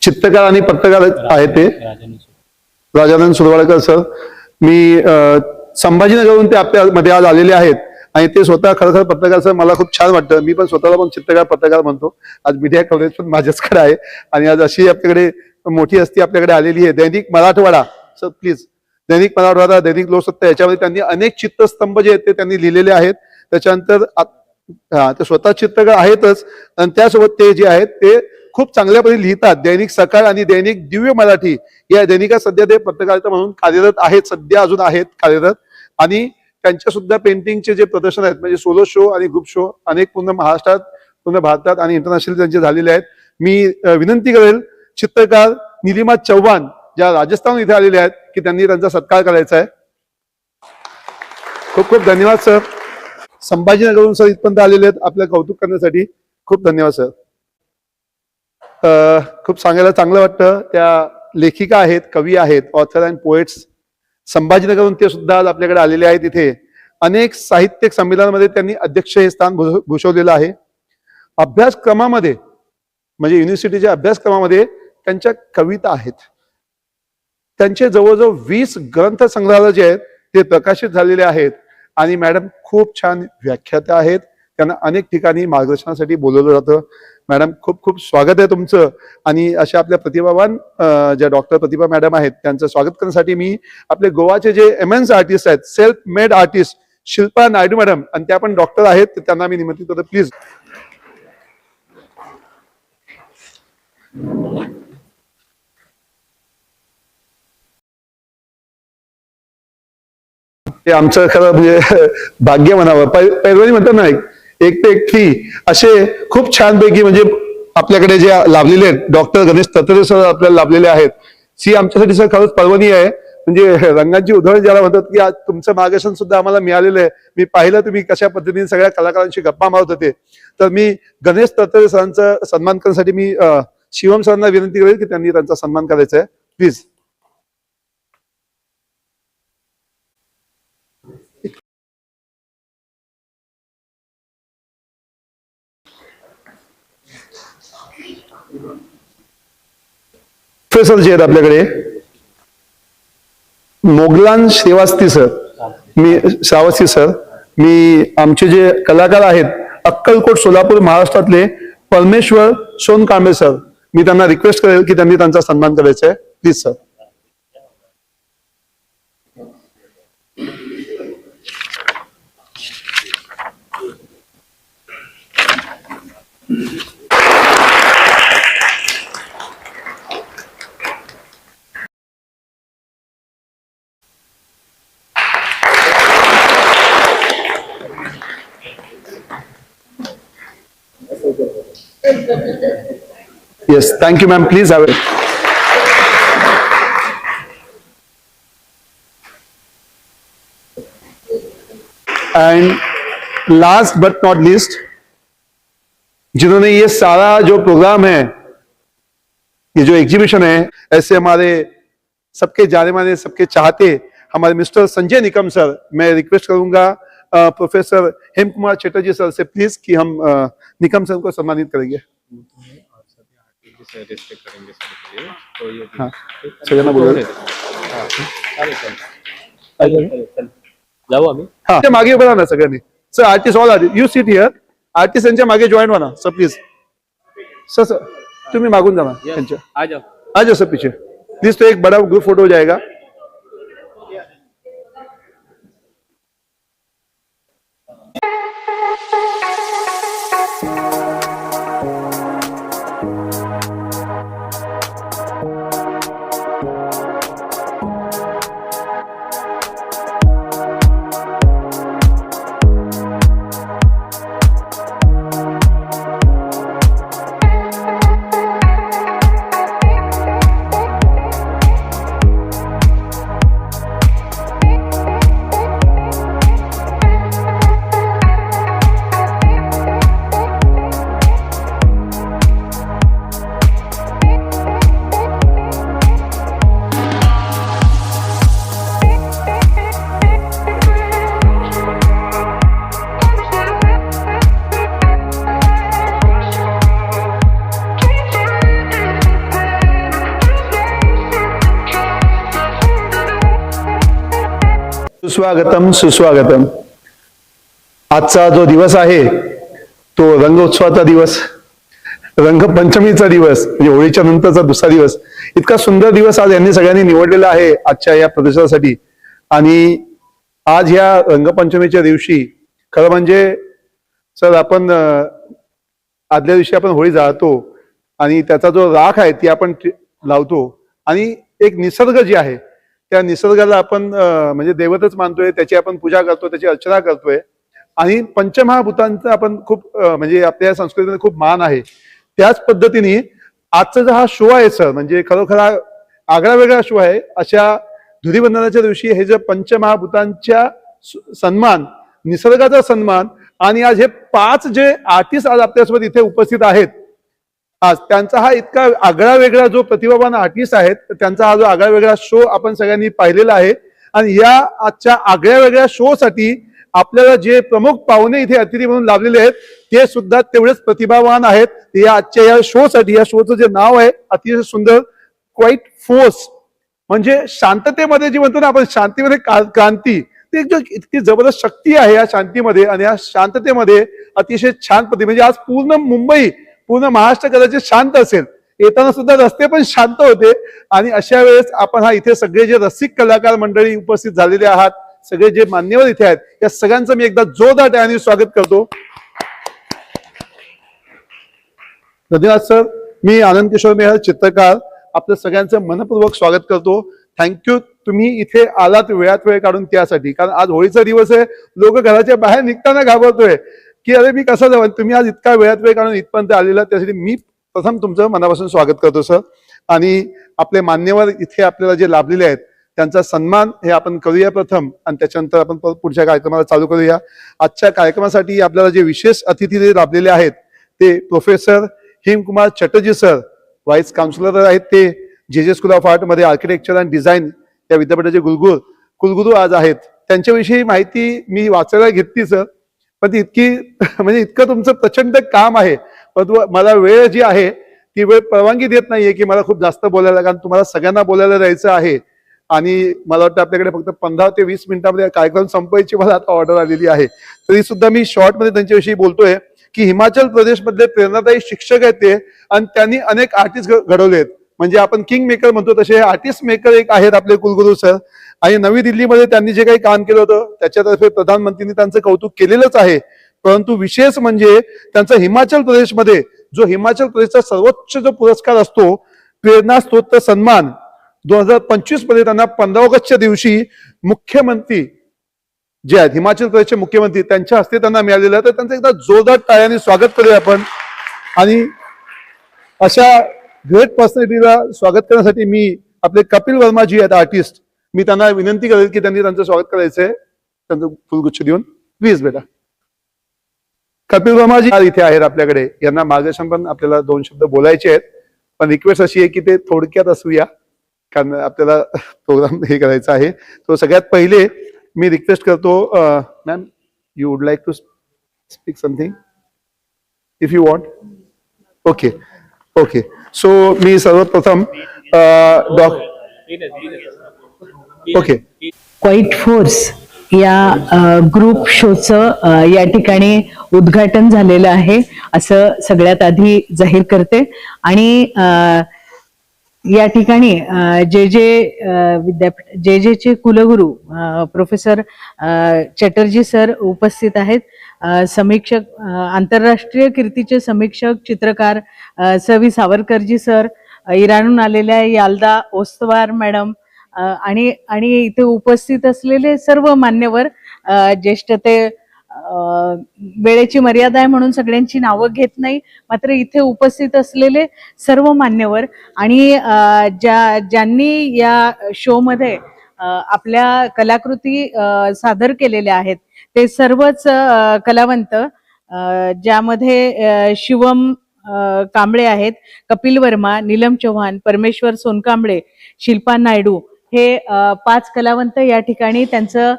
चित्रकार आणि पत्रकार आहेत ते राजानंद सुरवाडकर सर. मी संभाजीनगरहून ते आपल्यामध्ये आज आलेले आहेत आणि ते स्वतः खरखर पत्रकार सर. मला खूप छान वाटतं. मी पण स्वतःला पण चित्रकार पत्रकार म्हणतो. आज मीडिया कव्हरेज पण माझ्याचकडे आहे आणि आज अशी आपल्याकडे मोठी हस्ती आपल्याकडे आलेली आहे. दैनिक मराठवाडा सर प्लीज. दैनिक मराठवाडा, दैनिक लोकसत्ता याच्यामध्ये त्यांनी अनेक चित्रस्तंभ जे आहेत ते त्यांनी लिहिलेले आहेत. त्याच्यानंतर ते स्वतः चित्रकार आहेतच आणि त्यासोबत ते जे आहेत ते खूप चांगल्या पद्धतीने लिहितात. दैनिक सकाळ आणि दैनिक दिव्य मराठी या दैनिकात सध्या ते पत्रकारिता म्हणून कार्यरत आहेत. सध्या अजून आहेत कार्यरत. आणि त्यांच्या सुद्धा पेंटिंगचे जे प्रदर्शन आहेत म्हणजे सोलो शो आणि ग्रुप शो अनेक पूर्ण महाराष्ट्रात, पूर्ण भारतात आणि इंटरनॅशनल त्यांचे झालेले आहेत. मी विनंती करेल चित्रकार निलिमा चव्हाण ज्या राजस्थान इथे आलेले आहेत की त्यांनी त्यांचा सत्कार करायचा आहे. खूप खूप धन्यवाद सर. संभाजीनगरहून सर इथपर्यंत आलेले आहेत आपलं कौतुक करण्यासाठी. खूप धन्यवाद सर. खूप सांगायला चांगलं वाटतं. त्या लेखिका आहेत, कवी आहेत, ऑथर अँड पोएट्स. संभाजीनगरहून ते सुद्धा आज आपल्याकडे आलेले आहेत. इथे अनेक साहित्यिक संमेलनामध्ये त्यांनी अध्यक्ष हे स्थान भूषवलेलं आहे. अभ्यासक्रमामध्ये म्हणजे युनिव्हर्सिटीच्या अभ्यासक्रमामध्ये त्यांच्या कविता आहेत. त्यांचे जवळजवळ 20 ग्रंथ संग्रहालय जे आहेत ते प्रकाशित झालेले आहेत. आणि मॅडम खूप छान व्याख्याता आहेत. त्यांना अनेक ठिकाणी मार्गदर्शनासाठी बोलवलं जातं. मॅडम खूप खूप स्वागत आहे तुमचं. आणि अशा आपल्या प्रतिभावान ज्या डॉक्टर प्रतिभा मॅडम आहेत त्यांचं स्वागत करण्यासाठी मी आपले गोवाचे जे एमएन्स आर्टिस्ट आहेत, self made artist Shilpa Naidu madam, आणि त्या पण डॉक्टर आहेत, त्यांना मी निमंत्रित करतो प्लीज. हे आमचं खरं म्हणजे भाग्य म्हणावं. पैलवानी म्हणतात ना, एक ते एक थी, असे खूप छानपैकी म्हणजे आपल्याकडे जे लाभलेले आहेत डॉक्टर गणेश तत्रे सर आपल्याला लाभलेले आहेत. सी आमच्यासाठी सर खरंच पर्वणी आहे. म्हणजे रंगांची उधळण ज्याला म्हणतात की आज तुमचं मार्गदर्शन सुद्धा आम्हाला मिळालेलं आहे. मी पाहिलं तुम्ही कशा पद्धतीने सगळ्या कलाकारांशी गप्पा मारत होते. तर मी गणेश तळतळे सरांचा सन्मान करण्यासाठी मी शिवम सरांना विनंती करेल की त्यांनी त्यांचा सन्मान करायचा आहे, प्लीज. प्रोफेसर जे आहेत आपल्याकडे मोगलान श्रीवास्ती सर, मी आमचे जे कलाकार आहेत अक्कलकोट सोलापूर महाराष्ट्रातले परमेश्वर सोनकांबळे सर, मी त्यांना रिक्वेस्ट करेल की त्यांनी त्यांचा सन्मान करायचा आहे, please sir. Yes, thank you, ma'am. Please have it. And last but not least, जिन्होंने ये सारा जो प्रोग्राम है, ये जो एग्जीबिशन है, ऐसे हमारे सबके जाने माने, सबके चाहते हमारे मिस्टर संजय निकम सर, मैं रिक्वेस्ट करूंगा प्रोफेसर हेम कुमार चटर्जी सर से प्लीज कि हम निकम सर को सम्मानित करेंगे. हाँ, सगळ्यांना बोलूया. जाऊ आम्ही. हाँ, मागे बघा ना सगळ्यांनी. Sir artist all artist you seat here. Artist यांच्या मागे जॉईन व्हा ना सर प्लीज. सर तुम्ही मागून जा ना त्यांच्या. आ जाओ सर पीछे प्लीज. तो एक बड़ा ग्रुप फोटो हो जाएगा. सुस्वागतम सुस्वागतम. आजचा जो दिवस आहे तो रंगोत्सवाचा दिवस, रंगपंचमीचा दिवस, म्हणजे होळीच्या नंतरचा दुसरा दिवस. इतका सुंदर दिवस आज यांनी सगळ्यांनी निवडलेला आहे आजच्या या प्रदर्शनासाठी. आणि आज ह्या रंगपंचमीच्या दिवशी खरं म्हणजे सर आपण आदल्या दिवशी आपण होळी जाळतो आणि त्याचा जो राख आहे ती आपण लावतो आणि एक निसर्ग जी आहे त्या निसर्गाला आपण म्हणजे देवतच मानतोय, त्याची आपण पूजा करतो, त्याची अर्चना करतोय. आणि पंचमहाभूतांचा आपण खूप म्हणजे आपल्या संस्कृतीमध्ये खूप मान आहे. त्याच पद्धतीने आजचा जो हा शो आहे सर, म्हणजे खरोखर आगळा वेगळा शो आहे. अशा धुलीवंदनाच्या दिवशी हे जे पंचमहाभूतांच्या सन्मान, निसर्गाचा सन्मान, आणि आज हे 5 जे आर्टिस्ट आज आपल्यासोबत इथे उपस्थित आहेत, आज त्यांचा हा इतका आगळा वेगळा जो प्रतिभावान आर्टिस्ट आहेत, त्यांचा हा जो आगळा वेगळा शो आपण सगळ्यांनी पाहिलेला आहे. आणि या आजच्या आगळ्या वेगळ्या शो साठी आपल्याला जे प्रमुख पाहुणे इथे अतिथी म्हणून लाभलेले आहेत ते सुद्धा तेवढेच प्रतिभावान आहेत. या आजच्या या शो साठी, या शोचं जे नाव आहे अतिशय सुंदर, क्वाईट फोर्स, म्हणजे शांततेमध्ये जी म्हणतो ना आपण, शांतीमध्ये क्रांती, ती जो इतकी जबरदस्त शक्ती आहे या शांतीमध्ये. आणि या शांततेमध्ये अतिशय छान पद्धती, म्हणजे आज पूर्ण मुंबई, पूर्ण महाराष्ट्र कदाचित शांत असेल, येताना सुद्धा रस्ते पण शांत होते. आणि अशा वेळेस आपण हा इथे सगळे जे रसिक कलाकार मंडळी उपस्थित झालेले आहात, सगळे जे मान्यवर इथे आहेत, या सगळ्यांचं मी एकदा जोरदार टाळ्यांनी स्वागत करतो. धन्यवाद सर. मी आनंद किशोर मेहर, चित्रकार, आपलं सगळ्यांचं मनपूर्वक स्वागत करतो. थँक्यू, तुम्ही इथे आलात वेळात वेळ काढून त्यासाठी. कारण आज होळीचा दिवस आहे, लोक घराच्या बाहेर निघताना घाबरतोय की अरे मी कसं जाऊ. तुम्ही आज इतका वेळात वेळ काढून इथपर्यंत आलेला, त्यासाठी मी प्रथम तुमचं मनापासून स्वागत करतो सर. आणि आपले मान्यवर इथे आपल्याला जे लाभलेले आहेत, त्यांचा सन्मान हे आपण करूया प्रथम आणि त्याच्यानंतर आपण पुढच्या कार्यक्रमाला चालू करूया. आजच्या कार्यक्रमासाठी आपल्याला जे विशेष अतिथी लाभलेले आहेत ते professor Hemkumar Chatterjee sir, vice councillor आहेत ते जे स्कूल ऑफ आर्ट मध्ये आर्किटेक्चर अँड डिझाईन या विद्यापीठाचे कुलगुरू आज आहेत. त्यांच्याविषयी माहिती मी वाचायला घेतली सर, पण ती इतकी म्हणजे इतकं तुमचं प्रचंड काम आहे, परंतु मला वेळ जी आहे ती वेळ परवानगी देत नाहीये की मला खूप जास्त बोलायला, कारण तुम्हाला सगळ्यांना बोलायला द्यायचं आहे आणि मला वाटतं आपल्याकडे फक्त 15 ते 20 मिनिटांमध्ये कार्यक्रम संपवायची मला आता ऑर्डर आलेली आहे. तरी सुद्धा मी शॉर्ट मध्ये त्यांच्याविषयी बोलतोय की हिमाचल प्रदेशमधले प्रेरणादायी शिक्षक आहेत ते आणि त्यांनी अनेक आर्टिस्ट घडवलेत. म्हणजे आपण किंग मेकर म्हणतो तसे आर्टिस्ट मेकर एक आहेत आपले कुलगुरू सर. आणि नवी दिल्लीमध्ये त्यांनी जे काही काम केलं होतं त्याच्यातर्फे प्रधानमंत्र्यांनी त्यांचं कौतुक केलेलंच आहे. परंतु विशेष म्हणजे त्यांचा हिमाचल प्रदेशमध्ये जो हिमाचल प्रदेशचा सर्वोच्च जो पुरस्कार असतो प्रेरणा स्तोत्र सन्मान 2025 मध्ये त्यांना 15 ऑगस्टच्या दिवशी मुख्यमंत्री जे आहेत हिमाचल प्रदेशचे मुख्यमंत्री त्यांच्या हस्ते त्यांना मिळालेलं आहे. तर त्यांचं एकदा जोरदार टाळ्याने स्वागत करूया आपण. आणि अशा ग्रेट पर्सनॅलिटीला स्वागत करण्यासाठी मी आपले कपिल वर्मा जी आहेत आर्टिस्ट, मी त्यांना विनंती करेल की त्यांनी त्यांचं स्वागत करायचंय. त्यांचं फुलगुच्छ देऊन प्लीज बेटा. कपिल वर्मा जी इथे आहेत आपल्याकडे, यांना मार्गदर्शन पण आपल्याला 2 शब्द बोलायचे आहेत, पण रिक्वेस्ट अशी आहे की ते थोडक्यात असूया कारण आपल्याला प्रोग्राम हे करायचा आहे. तो सगळ्यात पहिले मी रिक्वेस्ट करतो ma'am, you would like to speak something if you want. Okay okay. So मी सर्वप्रथम ओके क्वाईट फोर्स या ग्रुप शोचं या ठिकाणी उद्घाटन झालेलं आहे असं सगळ्यात आधी जाहीर करते. आणि या ठिकाणी जे कुलगुरू प्रोफेसर चटर्जी सर उपस्थित आहेत. समीक्षक आंतरराष्ट्रीय कीर्तीचे समीक्षक चित्रकार स वी सावरकरजी सर, इराणहून आलेल्या याल्दा ओस्तवार मॅडम आणि इथे उपस्थित असलेले सर्व मान्यवर ज्येष्ठ. ते वेळेची मर्यादा आहे म्हणून सगळ्यांची नावं घेत नाही, मात्र इथे उपस्थित असलेले सर्व मान्यवर आणि ज्यांनी या शो मध्ये आपल्या कलाकृती सादर केलेल्या आहेत ते सर्वच कलावंत, ज्यामध्ये शिवम कांबळे आहेत, कपिल वर्मा, नीलम चौहान, परमेश्वर सोनकांबळे, शिल्पा नायडू हे 5 कलावंत या ठिकाणी त्यांचं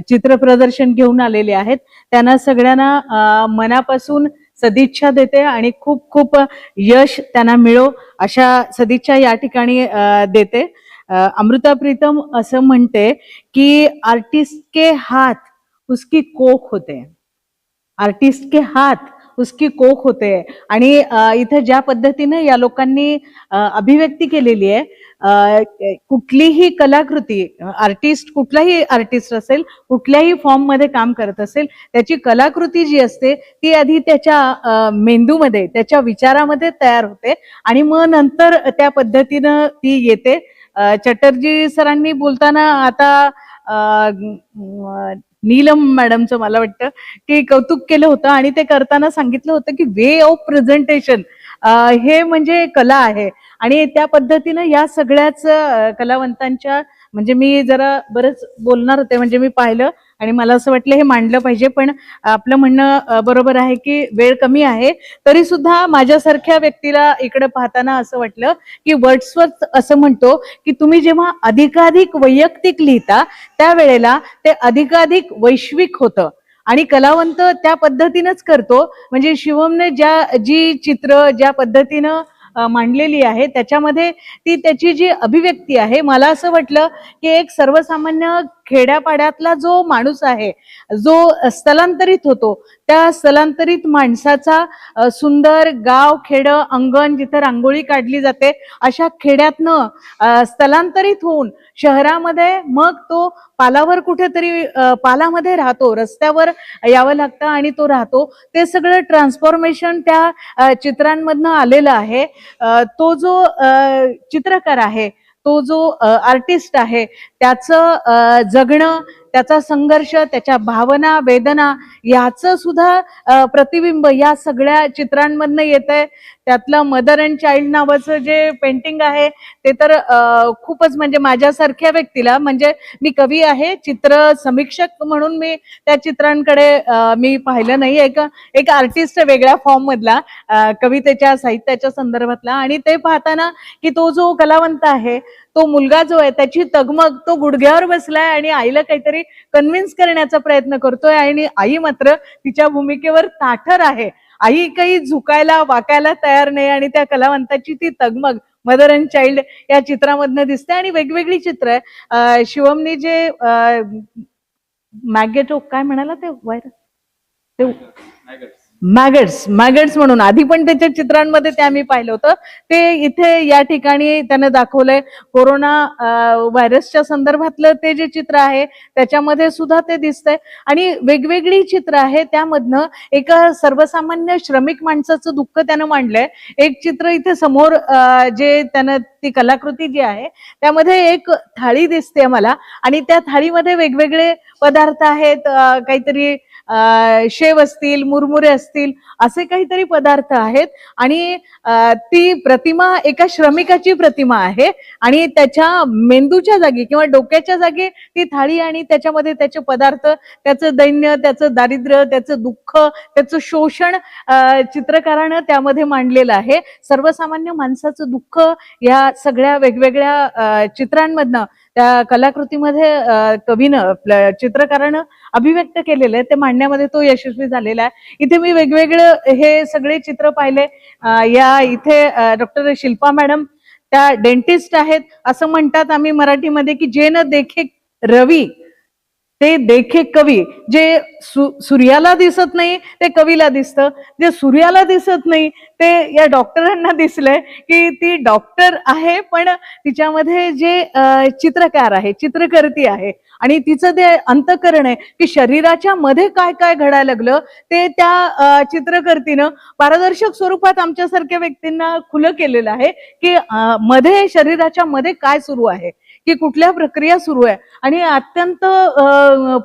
चित्र प्रदर्शन घेऊन आलेले आहेत. त्यांना सगळ्यांना मनापासून सदिच्छा देते आणि खूप खूप यश त्यांना मिळो अशा सदिच्छा या ठिकाणी देते. अमृता प्रीतम असं म्हणते की आर्टिस्ट के हाथ उसकी कोख होते, आर्टिस्ट के हाथ उसकी कोख होते. आणि इथे ज्या पद्धतीने या लोकांनी अभिव्यक्ती केलेली आहे, कुठलीही कलाकृती, आर्टिस्ट कुठलाही आर्टिस्ट असेल, कुठल्याही फॉर्म मध्ये काम करत असेल, त्याची कलाकृती जी असते ती आधी त्याच्या मेंदूमध्ये, त्याच्या विचारामध्ये तयार होते आणि मग नंतर त्या पद्धतीनं ती येते. चटर्जी सरांनी बोलताना आता नीलम मॅडमचं मला वाटतं की कौतुक केलं होतं आणि ते करताना सांगितलं होतं की वे ऑफ प्रेझेंटेशन हे म्हणजे कला आहे. आणि त्या पद्धतीनं या सगळ्याच कलावंतांच्या, म्हणजे मी जरा बरंच बोलणार होते, म्हणजे मी पाहिलं आणि मला असं वाटलं हे मांडलं पाहिजे, पण आपलं म्हणणं बरोबर आहे की वेळ कमी आहे. तरी सुद्धा माझ्यासारख्या व्यक्तीला इकडे पाहताना असं वाटलं की वर्ड्सवर्थ असं म्हणतो की तुम्ही जेव्हा अधिकाधिक वैयक्तिक लिहिता त्यावेळेला ते अधिकाधिक वैश्विक होतं आणि कलावंत त्या पद्धतीनंच करतो. म्हणजे शिवमने जी चित्र ज्या पद्धतीनं मांडलेली आहे त्याच्यामध्ये ती त्याची जी अभिव्यक्ती आहे, मला असं वाटलं की एक सर्वसामान्य खेड्यापाड्यातला जो माणूस आहे, जो स्थलांतरित होतो, त्या स्थलांतरित माणसाचा सुंदर गाव, खेडं, अंगण जिथे रांगोळी काढली जाते अशा खेड्यातनं स्थलांतरित होऊन शहरामध्ये मग तो पालावर कुठेतरी पालामध्ये राहतो, रस्त्यावर यावं लागतं आणि तो राहतो. ते सगळं ट्रान्सफॉर्मेशन त्या चित्रांमधनं आलेलं आहे. तो जो चित्रकार आहे, तो जो आर्टिस्ट आहे, त्याचं जगणं, त्याचा संघर्ष, त्याच्या भावना, वेदना याचं सुद्धा प्रतिबिंब या सगळ्या चित्रांमधनं येत आहे. त्यातलं मदर अँड चाइल्ड नावाचं जे पेंटिंग आहे ते तर खूपच म्हणजे माझ्यासारख्या व्यक्तीला, म्हणजे मी कवी आहे, चित्र समीक्षक म्हणून मी त्या चित्रांकडे मी पाहिलं नाही. एक आर्टिस्ट वेगळ्या फॉर्म मधला, कवितेच्या साहित्याच्या संदर्भातला, आणि ते पाहताना की तो जो कलावंत आहे, तो मुलगा जो आहे त्याची तगमग, तो गुडघ्यावर बसलाय आणि आईला काहीतरी कन्व्हिन्स करण्याचा प्रयत्न करतोय आणि आई मात्र तिच्या भूमिकेवर ताठर आहे. आई काही झुकायला वाकायला तयार नाही आणि त्या कलावंताची ती तगमग मदर अँड चाइल्ड या चित्रामधनं दिसते. आणि वेगवेगळी चित्र आहे. शिवमनी जे मॅगेटो काय म्हणाला ते व्हायरस, ते मॅगट्स म्हणून आधी पण त्याच्या चित्रांमध्ये ते आम्ही पाहिलं होतं. ते इथे या ठिकाणी त्यानं दाखवलंय. कोरोना व्हायरसच्या संदर्भातलं ते जे चित्र आहे त्याच्यामध्ये सुद्धा ते दिसतंय. आणि वेगवेगळी चित्र आहे, त्यामधनं एका सर्वसामान्य श्रमिक माणसाचं दुःख त्यानं मांडलंय. एक चित्र इथे समोर जे त्यानं ती कलाकृती जी आहे त्यामध्ये एक थाळी दिसते मला, आणि त्या थाळीमध्ये वेगवेगळे पदार्थ आहेत, काहीतरी शेव असतील, मुरमुरे असतील, असे काहीतरी पदार्थ आहेत. आणि ती प्रतिमा एका श्रमिकाची प्रतिमा आहे आणि त्याच्या मेंदूच्या जागी किंवा डोक्याच्या जागी ती थाळी आणि त्याच्यामध्ये त्याचे पदार्थ, त्याचं दैन्य, त्याचं दारिद्र्य, त्याचं दुःख, त्याचं शोषण चित्रकारानं त्यामध्ये मांडलेलं आहे. सर्वसामान्य माणसाचं दुःख या सगळ्या वेगवेगळ्या चित्रांमधनं त्या कलाकृतीमध्ये कवीनं, चित्रकारानं अभिव्यक्त केलेलं आहे. ते मांडण्यामध्ये तो यशस्वी झालेला आहे. इथे मी वेगवेगळे हे सगळे चित्र पाहिले. या इथे डॉक्टर शिल्पा मॅडम त्या डेंटिस्ट आहेत. असं म्हणतात आम्ही मराठीमध्ये की जे न देखे रवी ते देखे कवी. जे सूर्याला दिसत नाही ते कवीला दिसतं, जे सूर्याला दिसत नाही ते या डॉक्टरांना दिसलंय की ती डॉक्टर आहे, पण तिच्यामध्ये जे चित्रकार आहे, चित्रकर्ती आहे, आणि तिचं ते अंतःकरण आहे की शरीराच्या मध्ये काय काय घडायला लागलं ते त्या चित्रकर्तीनं पारदर्शक स्वरूपात आमच्यासारख्या व्यक्तींना खुलं केलेलं आहे की मध्ये शरीराच्या मध्ये काय सुरू आहे, की कुठल्या प्रक्रिया सुरू आहे, आणि अत्यंत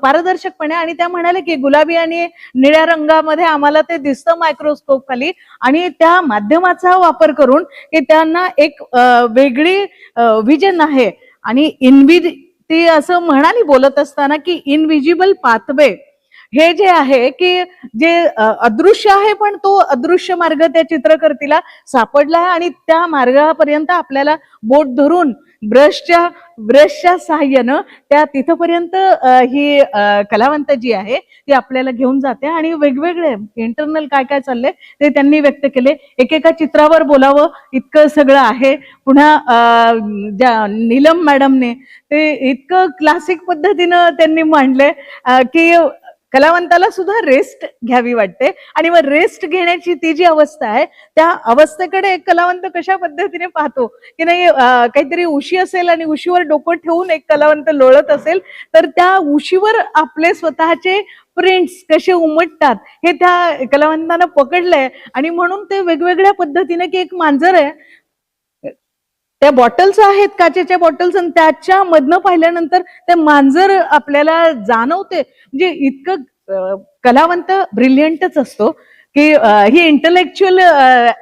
पारदर्शकपणे. आणि त्या म्हणाले की गुलाबी आणि निळ्या रंगामध्ये आम्हाला ते दिसतं मायक्रोस्कोप खाली, आणि त्या माध्यमाचा वापर करून की त्यांना एक वेगळी विजन आहे. आणि ती असं म्हणाली बोलत असताना की इनविजिबल पाथवे हे जे आहे की जे अदृश्य आहे, पण तो अदृश्य मार्ग त्या चित्रकर्तीला सापडला आहे आणि त्या मार्गापर्यंत आपल्याला बोट धरून ब्रशच्या सहाय्यानं त्या तिथपर्यंत ही कलावंत जी आहे ती आपल्याला घेऊन जाते. आणि वेगवेगळे इंटरनल काय काय चाललंय ते त्यांनी व्यक्त केले. एकेका चित्रावर बोलावं इतकं सगळं आहे. पुन्हा ज्या नीलम मॅडमने ते इतकं क्लासिक पद्धतीनं त्यांनी मांडलंय की कलावंताला सुद्धा रेस्ट घ्यावी वाटते. आणि मग रेस्ट घेण्याची ती जी अवस्था आहे त्या अवस्थेकडे एक कलावंत कशा पद्धतीने पाहतो की नाही, काहीतरी उशी असेल आणि उशीवर डोकं ठेवून एक कलावंत लोळत असेल तर त्या उशीवर आपले स्वतःचे प्रिंट्स कसे उमटतात हे त्या कलावंतानं पकडलंय. आणि म्हणून ते वेगवेगळ्या पद्धतीने की एक मांजर आहे, त्या बॉटल्स आहेत काचेच्या बॉटल्स, आणि त्याच्या मधनं पाहिल्यानंतर ते मांजर आपल्याला जाणवते. म्हणजे इतकं कलावंत ब्रिलियंटच असतो की ही इंटलेक्च्युअल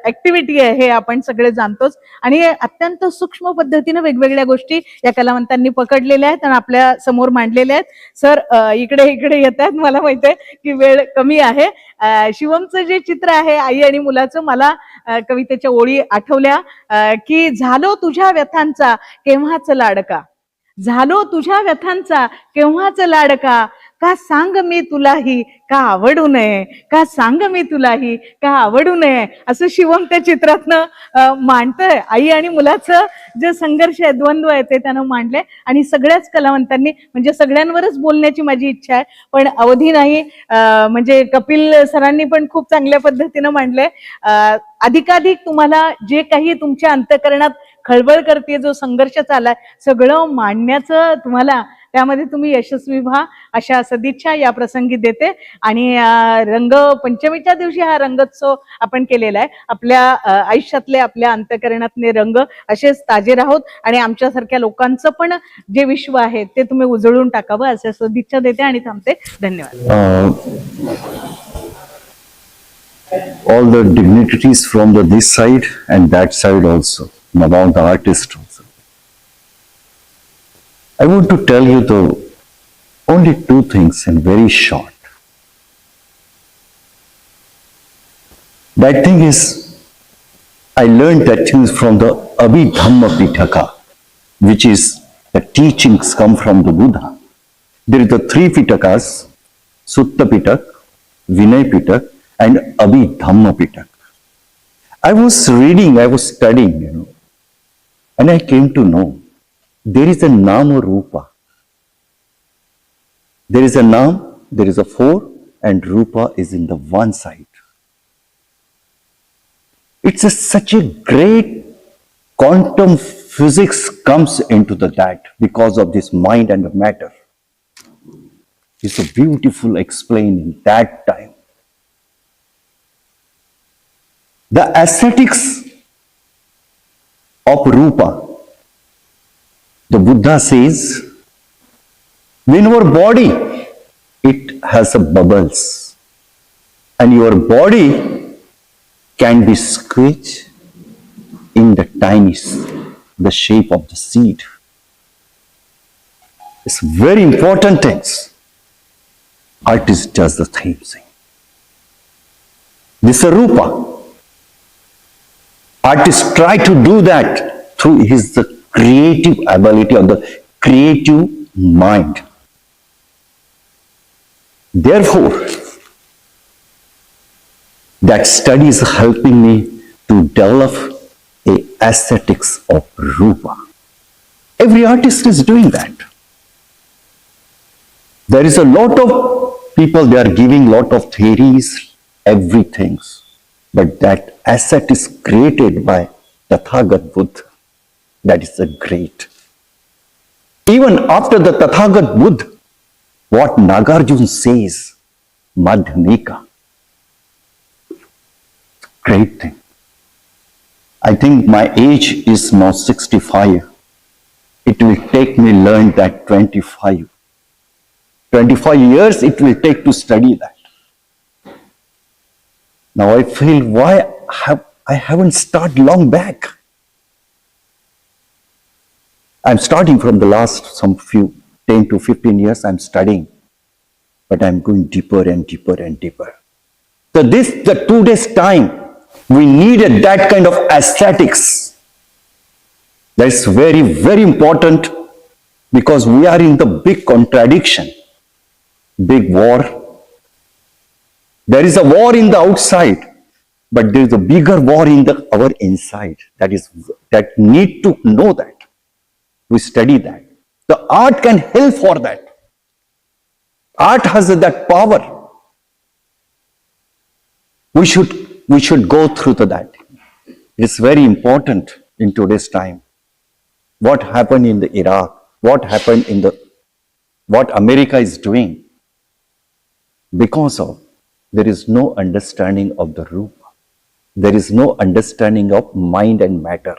ऍक्टिव्हिटी आहे हे आपण सगळे जाणतोच. आणि अत्यंत सूक्ष्म पद्धतीने वेगवेगळ्या गोष्टी या कलावंतांनी पकडलेल्या आहेत आणि आपल्या समोर मांडलेल्या आहेत. सर इकडे येत आहेत, मला माहित आहे की वेळ कमी आहे. शिवमचं जे चित्र आहे आई आणि मुलाचं, मला कवितेच्या ओळी आठवल्या की झालो तुझ्या व्यथांचा केव्हाच लाडका, झालो तुझ्या व्यथांचा केव्हाच लाडका, का सांग मी तुलाही का आवडू नये, का सांग मी तुलाही का आवडू नये, असं शिवम त्या चित्रातनं मांडतंय. आई आणि मुलाचं जे संघर्ष आहे, द्वंद्व आहे, ते त्यानं मांडलंय. आणि सगळ्याच कलावंतांनी, म्हणजे सगळ्यांवरच बोलण्याची माझी इच्छा आहे पण अवधी नाही. म्हणजे कपिल सरांनी पण खूप चांगल्या पद्धतीनं मांडलंय. अधिकाधिक तुम्हाला जे काही तुमच्या अंतःकरणात खळबळ करते, जो संघर्ष चाललाय, सगळं मांडण्याचं तुम्हाला त्यामध्ये तुम्ही यशस्वी व्हा अशा सदिच्छा या प्रसंगी देते. आणि रंग पंचमीच्या दिवशी हा रंगोत्सव आपण केलेला आहे. आपल्या आयुष्यातले, आपल्या अंतःकरणातले रंग असेच ताजे राहोत आणि आमच्यासारख्या लोकांचं पण जे विश्व आहे ते तुम्ही उजळून टाकावं अशा सदिच्छा देते आणि थांबते. धन्यवाद. All the dignitaries from this side and that side also, and among the artists also. I want to tell you only two things in very short. That thing is, I learned that things from the Abhidhamma Pitaka, which is the teachings come from the Buddha. There is the three Pitakas, Sutta Pitak, Vinay Pitak, and Abhidhamma Pitak. I was reading, I was studying, and I came to know there is a Nama Rupa. There is a Nam, there is a four, and Rupa is in the one side. It's such a great quantum physics comes into that because of this mind and the matter. It's a beautiful explained in that time. The aesthetics of Rupa, the Buddha says, when our body, it has a bubbles, and your body can be squished in the tiny, the shape of the seed. It's very important things. Artist does the same thing. This is Rupa. Artists try to do that through the creative ability or the creative mind. Therefore, that study is helping me to develop a aesthetics of Rupa. Every artist is doing that. There is a lot of people, they are giving lot of theories, everything. But that asset is created by Tathagat Buddha. That is the great. Even after the Tathagat Buddha, what Nagarjuna says, Madhyamika, great thing. I think my age is now 65. It will take me learn that 25. 25 years it will take to study that. Now I feel why I haven't started long back. I'm starting from the last some few 10 to 15 years I'm studying, but I'm going deeper and deeper and deeper. So the 2 days time, we needed that kind of aesthetics. That's very, very important because we are in the big contradiction, big war. There is a war in the outside, but there is a bigger war in our inside. That need to know that. We study that. The art can help for that. Art has that power. We should go through to that. It's very important in today's time. What happened in the Iraq? What happened in what America is doing? Because of there is no understanding of the Rupa. There is no understanding of mind and matter.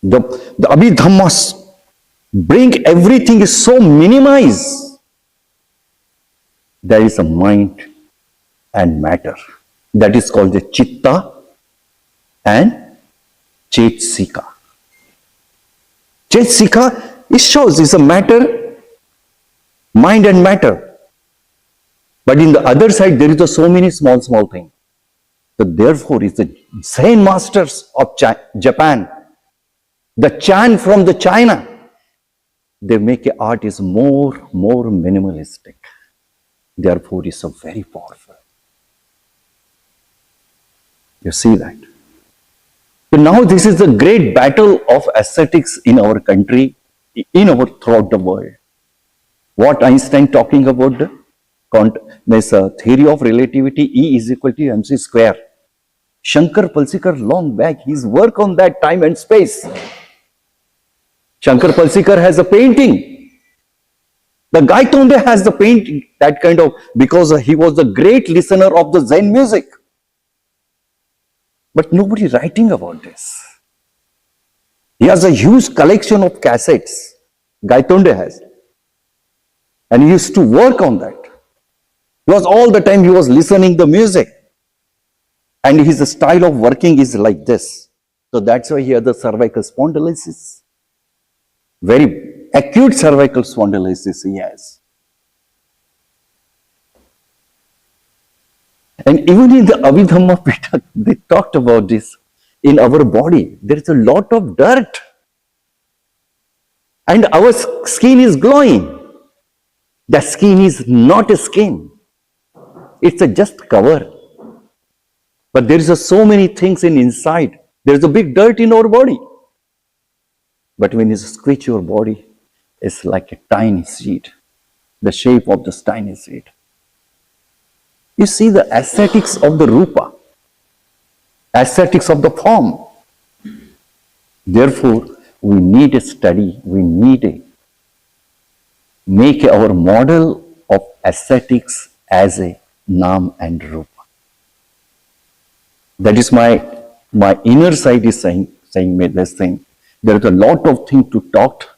The Abhidhammas bring everything is so minimized. There is a mind and matter. That is called the Chitta and Chetsika. Chetsika, it shows is a matter, mind and matter. But in the other side, there is so many small things. So therefore, it's the Zen masters of Japan, the Chan from the China, they make art is more minimalistic. Therefore, it's so very powerful. You see that? So now this is the great battle of aesthetics in our country, throughout the world. What Einstein talking about this theory of relativity, E is equal to mc square. Shankar Palsikar long back, his work on that time and space. Shankar Palsikar has a painting. The Gaitonde has the painting, that kind of, because he was the great listener of the Zen music. But nobody writing about this. He has a huge collection of cassettes. Gaitonde has. And he used to work on that. Because all the time he was listening the music. And his style of working is like this. So that's why he had the cervical spondylosis. Very acute cervical spondylosis he has. And even in the Abhidhamma Pitaka, they talked about this. In our body, there is a lot of dirt. And our skin is glowing. The skin is not a skin. It's a just cover. But there is so many things inside. There is a big dirt in our body. But when you squeeze your body, it's like a tiny seed. The shape of this tiny seed. You see the aesthetics of the rupa. Aesthetics of the form. Therefore, we need a study. We need a make our model of aesthetics as a Nam and Rupa. That is my inner side is saying me this thing. There is a lot of things to talk,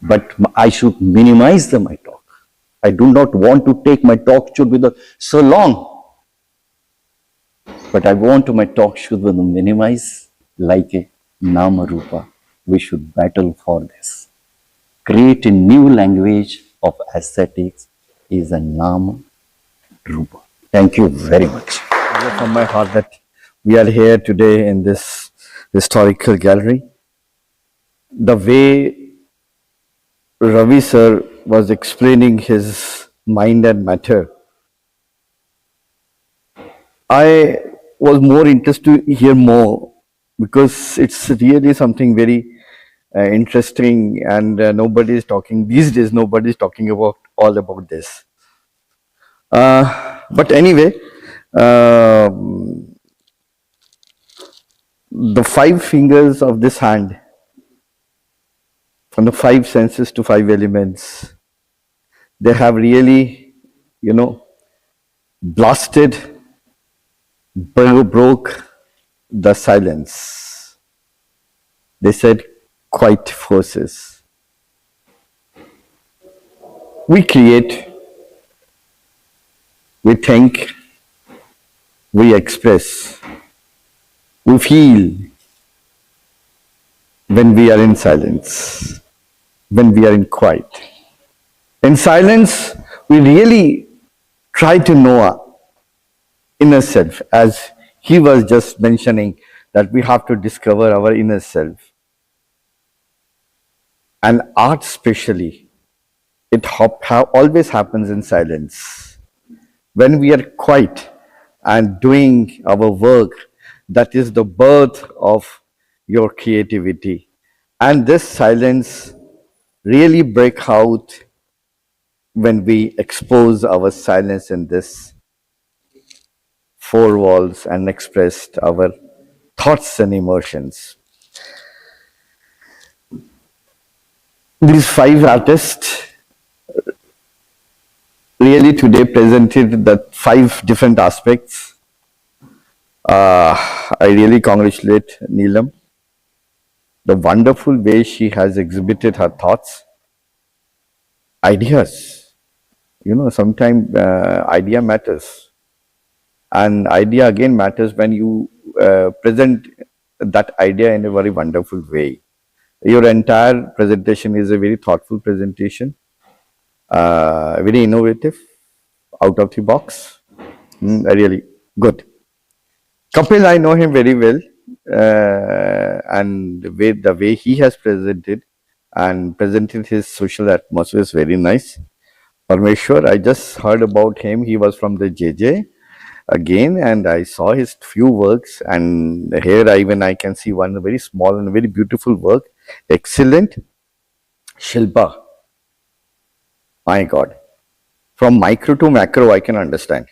but I should minimize my talk. I do not want to take my talk should be so long, but I want my talk should be minimized like a Nama Rupa. We should battle for this. Create a new language of aesthetics is a Nama Rupa. Thank you very much. From my heart that we are here today in this historical gallery. The way Ravi sir was explaining his mind and matter, I was more interested to hear more because it's really something very interesting, and nobody is talking these days. Nobody is talking about all about this. But anyway, the 5 fingers of this hand, from the 5 senses to 5 elements, they have really, blasted, broke the silence. They said, quiet forces. We create, we think, we express, we feel when we are in silence, when we are in quiet. In silence, we really try to know our inner self, as he was just mentioning that we have to discover our inner self. And art especially, it always happens in silence. When we are quiet and doing our work, that is the birth of your creativity. And this silence really breaks out when we expose our silence in this 4 walls and expressed our thoughts and emotions. These 5 artists really today presented the 5 different aspects. I really congratulate Neelam. The wonderful way she has exhibited her thoughts, ideas. Sometimes idea matters. And idea again matters when you present that idea in a very wonderful way. Your entire presentation is a very thoughtful presentation, very innovative, out of the box, really good. Kapil, I know him very well, and the way he has presented his social atmosphere is very nice. Parmeshwar, I just heard about him. He was from the JJ again, and I saw his few works, and here I can see one very small and very beautiful work. Excellent. Shilpa. My God. From micro to macro, I can understand.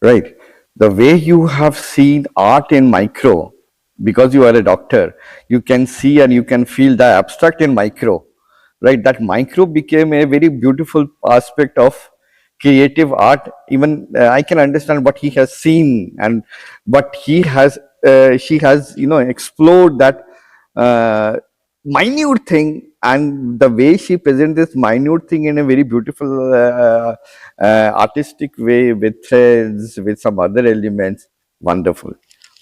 Right. The way you have seen art in micro, because you are a doctor, you can see and you can feel the abstract and micro, right? That micro became a very beautiful aspect of creative art. Even I can understand what he has seen and what she has, explored that minute thing, and the way she presents this minute thing in a very beautiful artistic way, with threads, with some other elements. Wonderful,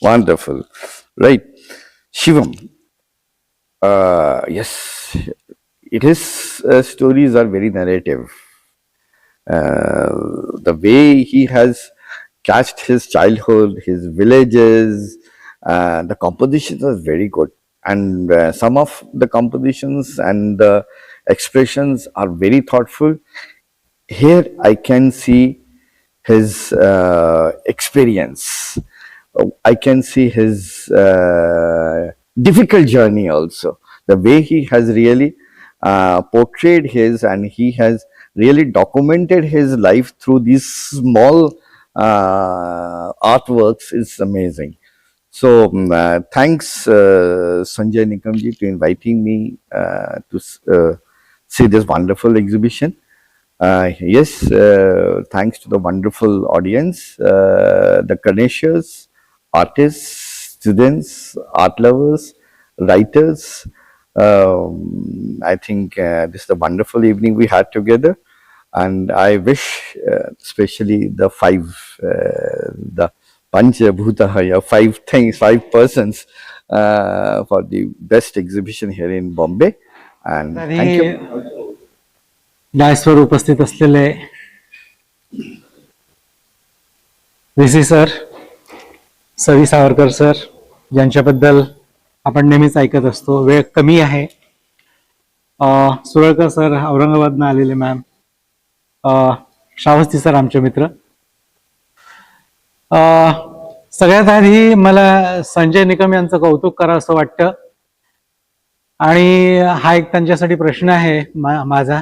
wonderful, right? Shivam, yes, his stories are very narrative. The way he has cast his childhood, his villages, the compositions are very good. And some of the compositions and the expressions are very thoughtful. Here I can see his experience. I can see his difficult journey also. The way he has really portrayed his, and he has really documented his life through these small artworks is amazing. So thanks Sanjay Nikamji to inviting me to see this wonderful exhibition. Yes, thanks to the wonderful audience, the Ganeshas, artists, students, art lovers, writers. I think this is a wonderful evening we had together, and I wish especially the the Pancha Bhutahaya, five persons for the best exhibition here in Bombay. And thank you. डायसवर उपस्थित असलेले VC sir, सवी Savarkar sir, ज्यांच्याबद्दल आपण नेहमीच ऐकत असतो. वेळ कमी आहे. सुरळकर सर औरंगाबादनं आलेले, मॅम श्रावस्ती सर आमचे मित्र. सगळ्यात आधी मला संजय निकम यांचं कौतुक करावं असं वाटतं, आणि हा एक त्यांच्यासाठी प्रश्न आहे माझा,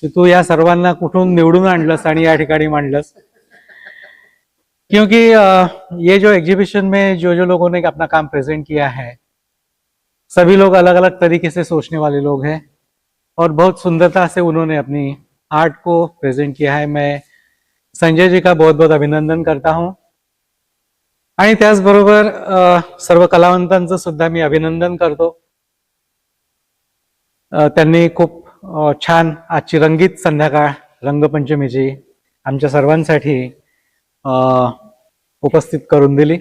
कि तू या सर्वांना कुठून निवडून आणलंस आणि या ठिकाणी मांडलंस. क्योंकि ये जो एग्जीबिशन में जो लोगों ने अपना काम प्रेजेंट किया है, सभी लोग अलग अलग तरीके से सोचने वाले लोग हैं, और बहुत सुंदरता से उन्होंने अपनी आर्ट को प्रेजेंट किया है. मैं संजय जी का बहुत बहुत अभिनंदन करता हूं, आणि त्याचबरोबर सर्व कलावंतांचं सुद्धा मी अभिनंदन करतो. त्यांनी खूप छान आजची रंगीत संध्याकाळ, रंगपंचमीची आमच्या सर्वांसाठी उपस्थित करून दिली.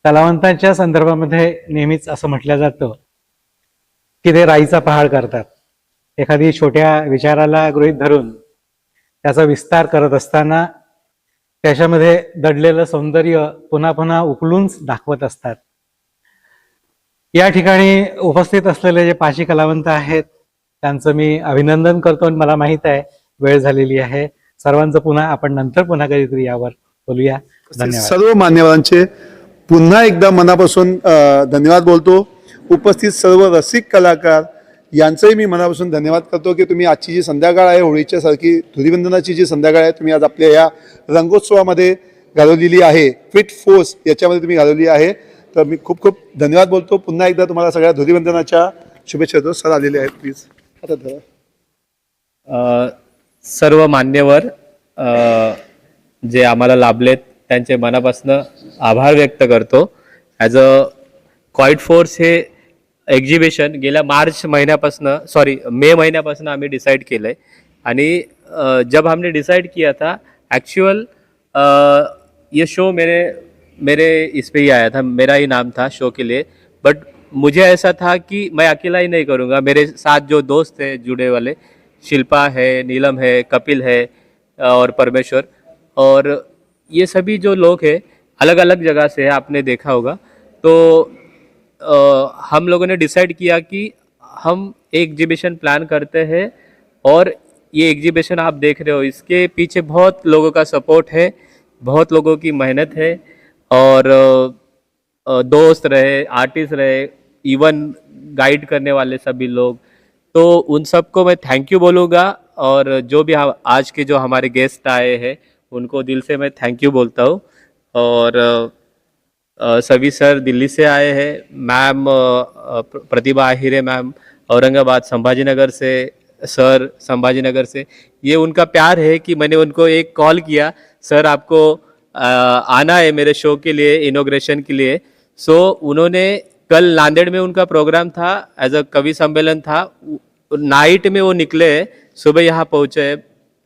कलावंतांच्या संदर्भामध्ये नेहमीच असं म्हटलं जातं की ते राईचा पहाड करतात. एखादी छोट्या विचाराला गृहीत धरून त्याचा विस्तार करत असताना त्याच्यामध्ये दडलेलं सौंदर्य पुन्हा पुन्हा उकलून दाखवत असतात. या ठिकाणी उपस्थित असलेले जे पाची कलावंत आहेत त्यांचं मी अभिनंदन करतो. आणि मला माहित आहे वेळ झालेली आहे. सर्वांचं पुन्हा आपण नंतर पुन्हा कधीतरी यावर बोलूया. धन्यवाद. सर्व मान्यवरांचे पुन्हा एकदा मनापासून धन्यवाद बोलतो. उपस्थित सर्व रसिक कलाकार यांचंही मी मनापासून धन्यवाद करतो की तुम्ही आजची जी संध्याकाळ आहे, होळीच्या सारखी धुलीवंदनाची जी संध्याकाळ आहे, तुम्ही आज आपल्या या रंगोत्सवामध्ये घालवलेली आहे, फिट फोर्स याच्यामध्ये तुम्ही घालवली आहे. तर मी खूप खूप धन्यवाद बोलतो. पुन्हा एकदा तुम्हाला सगळ्या धुलीवंदनाच्या शुभेच्छा देतो. सर आलेले आहेत, प्लीज आता धरा. सर्व मान्यवर जे आम्हाला लाभलेत त्यांचे मनापासून आभार व्यक्त करतो. ॲज अ क्वाइट फोर्स हे एक्झिबिशन गेल्या मे महीने हमें डिसाइड किया है. आणि जब हमने डिसाइड किया था, एक्चुअल ये शो मेरे इस पे ही आया था, मेरा ही नाम था शो के लिए. बट मुझे ऐसा था कि मैं अकेला ही नहीं करूँगा, मेरे साथ जो दोस्त हैं जुड़े वाले, शिल्पा है, नीलम है, कपिल है और परमेश्वर, और ये सभी जो लोग हैं अलग अलग जगह से है, आपने देखा होगा. तो हम लोगों ने डिसाइड किया कि हम एक एग्जीबिशन प्लान करते हैं, और ये एग्जीबिशन आप देख रहे हो, इसके पीछे बहुत लोगों का सपोर्ट है, बहुत लोगों की मेहनत है, और दोस्त रहे, आर्टिस्ट रहे, इवन गाइड करने वाले सभी लोग, तो उन सबको मैं थैंक यू बोलूँगा. और जो भी आज के जो हमारे गेस्ट आए हैं उनको दिल से मैं थैंक यू बोलता हूँ. और सभी सर दिल्ली से आए हैं, मैम प्रतिभा आहिरे मैम औरंगाबाद संभाजीनगर से, सर संभाजीनगर से। ये उनका प्यार है कि मैंने उनको एक कॉल किया, सर आपको आना है मेरे शो के लिए, इनॉग्रेशन के लिए। सो उन्होंने कल नांदेड़ में उनका प्रोग्राम था, एज अ कवि सम्मेलन था, नाइट में वो निकले, सुबह यहाँ पहुँचे।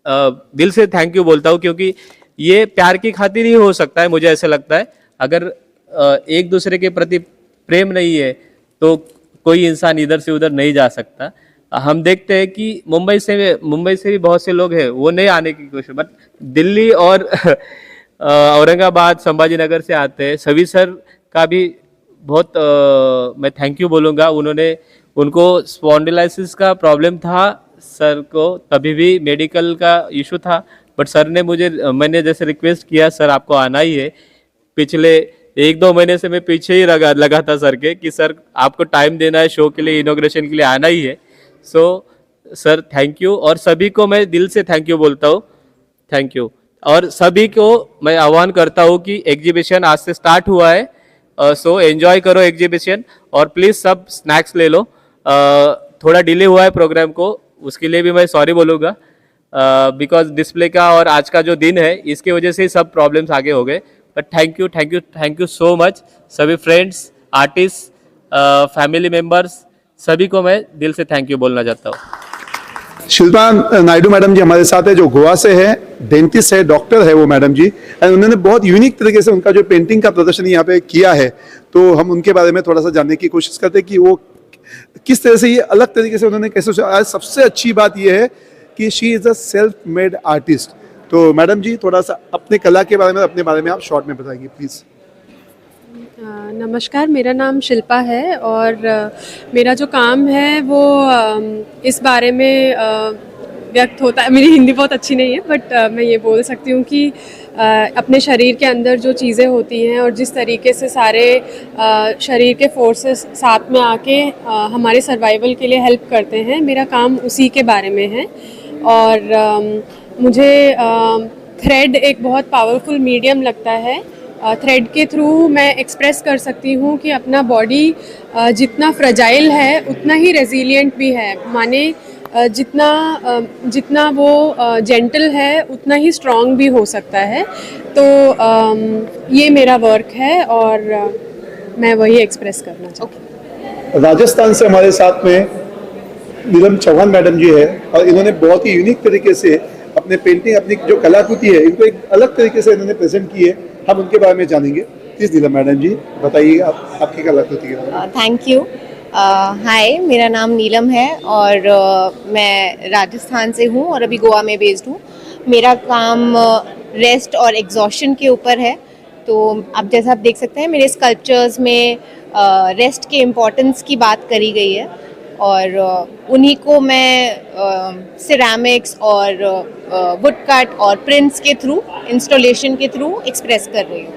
दिल से थैंक यू बोलता हूँ, क्योंकि ये प्यार की खातिर ही हो सकता है, मुझे ऐसा लगता है। अगर एक दूसरे के प्रति प्रेम नहीं है तो कोई इंसान इधर से उधर नहीं जा सकता। हम देखते हैं कि मुंबई से भी बहुत से लोग हैं, वो नहीं आने की कोशिश, बट दिल्ली और औरंगाबाद संभाजीनगर से आते हैं। सभी सर का भी बहुत मैं थैंक यू बोलूँगा। उनको स्पॉन्डिलाइसिस का प्रॉब्लम था सर को, तभी भी मेडिकल का इशू था, बट सर ने मैंने जैसे रिक्वेस्ट किया, सर आपको आना ही है। पिछले 1-2 महीने से मैं पीछे ही लगा था सर के, कि सर आपको टाइम देना है शो के लिए, इनॉग्रेशन के लिए आना ही है। सो सर थैंक यू, और सभी को मैं दिल से थैंक यू बोलता हूँ, थैंक यू। और सभी को मैं आह्वान करता हूँ कि एग्जीबिशन आज से स्टार्ट हुआ है, सो एंजॉय करो एग्जीबिशन, और प्लीज़ सब स्नैक्स ले लो। थोड़ा डिले हुआ है प्रोग्राम को, उसके लिए भी मैं सॉरी बोलूँगा, बिकॉज डिस्प्ले का और आज का जो दिन है इसकी वजह से सब प्रॉब्लम्स आगे हो गए। But thank you so much सभी फ्रेंड्स, आर्टिस्ट, फैमिली मेम्बर्स, सभी को मैं दिल से थैंक यू बोलना चाहता हूँ। शिल्पा नायडू मैडम जी हमारे साथ है, जो गोवा से है, डेंटिस्ट है, डॉक्टर है वो मैडम जी, एंड उन्होंने बहुत यूनिक तरीके से उनका जो पेंटिंग का प्रदर्शन यहाँ पे किया है, तो हम उनके बारे में थोड़ा सा जानने की कोशिश करते हैं कि वो किस तरह से ये अलग तरीके से उन्होंने कैसे। आज सबसे अच्छी बात ये है कि she is a self made artist. तो मैडम जी थोड़ा सा अपने कला के बारे में, अपने बारे में आप शॉर्ट में बताइए प्लीज़। नमस्कार, मेरा नाम शिल्पा है, और मेरा जो काम है वो इस बारे में व्यक्त होता है। मेरी हिंदी बहुत अच्छी नहीं है, बट मैं ये बोल सकती हूँ कि अपने शरीर के अंदर जो चीज़ें होती हैं और जिस तरीके से सारे शरीर के फोर्सेस साथ में आके हमारे सर्वाइवल के लिए हेल्प करते हैं, मेरा काम उसी के बारे में है। और मुझे थ्रेड एक बहुत पावरफुल मीडियम लगता है। थ्रेड के थ्रू मैं एक्सप्रेस कर सकती हूँ कि अपना बॉडी जितना फ्रजाइल है उतना ही रेजिलिएंट भी है, माने जितना वो जेंटल है उतना ही स्ट्रॉन्ग भी हो सकता है। तो ये मेरा वर्क है और मैं वही एक्सप्रेस करना चाहती हूँ। राजस्थान से हमारे साथ में नीलम चौहान मैडम जी है, और इन्होंने बहुत ही यूनिक तरीके से अपने पेंटिंग, अपनी जो कलाकृति है, इनको एक अलग तरीके से इन्होंने प्रेजेंट की है। हम उनके बारे में जानेंगे। प्लीज नीलम मैडम जी बताइए आपकी कलाकृति के बारे में। Thank you. हाय, मेरा नाम नीलम है और मैं राजस्थान से हूँ और अभी गोवा में बेस्ड हूँ। मेरा काम रेस्ट और एग्जॉशन के ऊपर है। तो अब जैसा आप देख सकते हैं मेरे स्कल्पचर्स में रेस्ट के इम्पोर्टेंस की बात करी गई है, और उन्हीं को मैं सिरेमिक्स और वुड कट और प्रिंट्स के थ्रू, इंस्टॉलेशन के थ्रू एक्सप्रेस कर रही हूँ।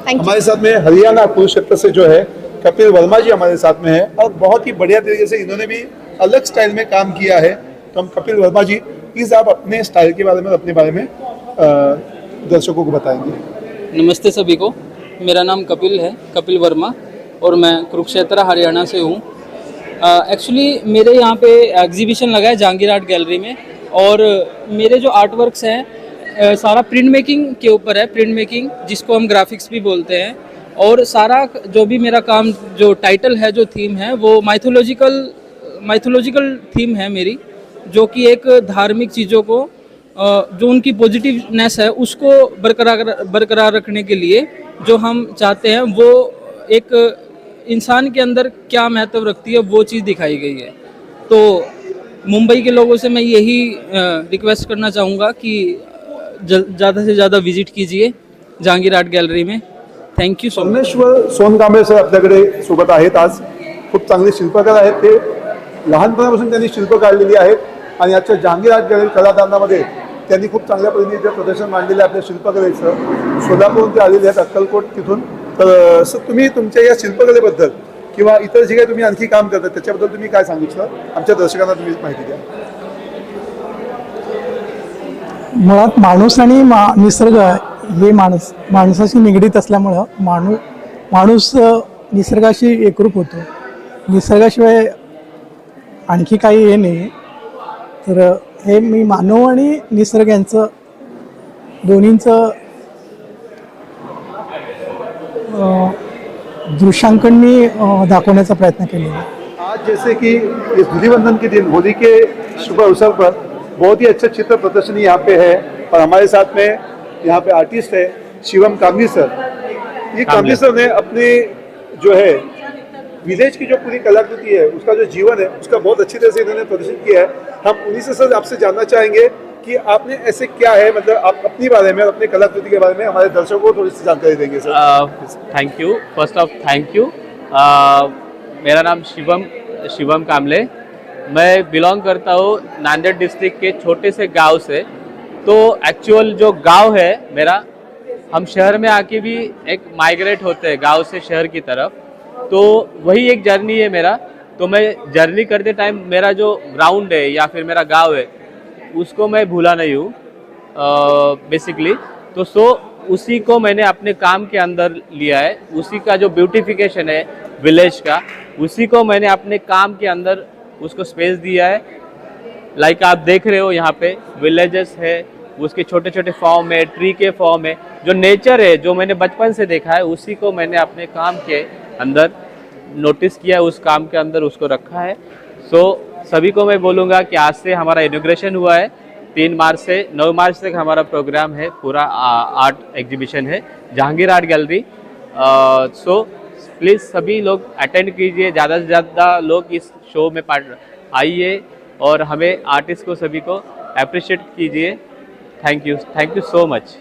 Thank you. हमारे साथ में हरियाणा कुरुक्षेत्र से जो है कपिल वर्मा जी हमारे साथ में है, और बहुत ही बढ़िया तरीके से इन्होंने भी अलग स्टाइल में काम किया है। तो हम कपिल वर्मा जी, प्लीज आप अपने स्टाइल के बारे में, अपने बारे में दर्शकों को बताएंगे। नमस्ते सभी को, मेरा नाम कपिल है, कपिल वर्मा, और मैं कुरुक्षेत्र हरियाणा से हूँ। एक्चुअली मेरे यहाँ पे एग्जीबिशन लगा है जहांगीर आर्ट गैलरी में, और मेरे जो आर्ट वर्क्स हैं सारा प्रिंट मेकिंग के ऊपर है। प्रिंट मेकिंग जिसको हम ग्राफिक्स भी बोलते हैं, और सारा जो भी मेरा काम, जो टाइटल है, जो थीम है, वो माइथोलॉजिकल थीम है मेरी, जो कि एक धार्मिक चीज़ों को, जो उनकी पॉजिटिवनेस है उसको बरकरार रखने के लिए जो हम चाहते हैं, वो एक इंसान के अंदर क्या महत्व रखती है वो चीज़ दिखाई गई है। तो मुंबई के लोगों से मैं यही रिक्वेस्ट करना चाहूँगा कि ज़्यादा से ज़्यादा विजिट कीजिए जहांगीर आर्ट गॅलरी में। Thank you so much. Someshwar Sonkamble sir आपल्याकडे सोबत आहेत। आज खूप चांगले शिल्पकार आहेत, ते लहानपणापासून त्यांनी शिल्प काढलेली आहेत, आणि आजच्या जहांगीर आर्ट गॅलरी कलादालनामध्ये त्यांनी खूप चांगल्या पद्धतीने प्रदर्शन मांडलेलं आहे आपल्या शिल्पकलेचं। सोलापूरहून ते आलेले आहेत, अक्कलकोट तिथून। तर सर तुम्ही तुमच्या या शिल्पकलेबद्दल किंवा इतर जे काही तुम्ही आणखी काम करता त्याच्याबद्दल तुम्ही काय सांगितलं, आमच्या दर्शकांना तुम्ही माहिती द्या। मुळात माणूस आणि निसर्ग हे माणसाशी निगडीत असल्यामुळं माणूस निसर्गाशी एकरूप होतो. निसर्गाशिवाय आणखी काही हे नाही. तर हे मी मानव आणि निसर्ग यांचं दोन्हींचं दृश्यांकननी दाखवण्याचा प्रयत्न केलेला आहे. आज जैसे कि इस धूलिवंदन के दिन होली के शुभ अवसर पर बहुत ही अच्छा चित्र प्रदर्शनी यहाँ पे है और हमारे साथ में यहाँ पे आर्टिस्ट है शिवम कामली सर. ये कामली सर ने अपने जो है विलेज की जो पूरी कलाकृति है उसका जो जीवन है उसका बहुत अच्छी तरह से इन्होंने प्रदर्शित किया है. हम उन्हीं से सर आपसे जानना चाहेंगे कि आपने ऐसे क्या है, मतलब आप अपनी बारे में, अपनी कलाकृति के बारे में हमारे दर्शकों को थोड़ी सी जानकारी देंगे sir. Thank you. First of thank you. मेरा नाम शिवम कामले. मैं बिलोंग करता हूँ नांदेड़ डिस्ट्रिक्ट के छोटे से गांव से. तो एक्चुअल जो गांव है मेरा, हम शहर में आके भी एक माइग्रेट होते हैं गांव से शहर की तरफ, तो वही एक जर्नी है मेरा. तो मैं जर्नी करते टाइम मेरा जो ग्राउंड है या फिर मेरा गांव है उसको मैं भूला नहीं हूँ बेसिकली. तो उसी को मैंने अपने काम के अंदर लिया है. उसी का जो ब्यूटिफिकेशन है विलेज का, उसी को मैंने अपने काम के अंदर उसको स्पेस दिया है. लाइक आप देख रहे हो यहाँ पे विलेजेस है, उसके छोटे छोटे फॉर्म है, ट्री के फॉर्म है, जो नेचर है जो मैंने बचपन से देखा है उसी को मैंने अपने काम के अंदर नोटिस किया है, उस काम के अंदर उसको रखा है. सभी को मैं बोलूँगा कि आज से हमारा इनॉग्रेशन हुआ है. 3 मार्च से 9 मार्च तक हमारा प्रोग्राम है, पूरा आर्ट एग्जीबिशन है जहांगीर आर्ट गैलरी. प्लीज़ सभी लोग अटेंड कीजिए, ज़्यादा से ज़्यादा लोग इस शो में आइए और हमें आर्टिस्ट को सभी को अप्रिशिएट कीजिए. Thank you so much.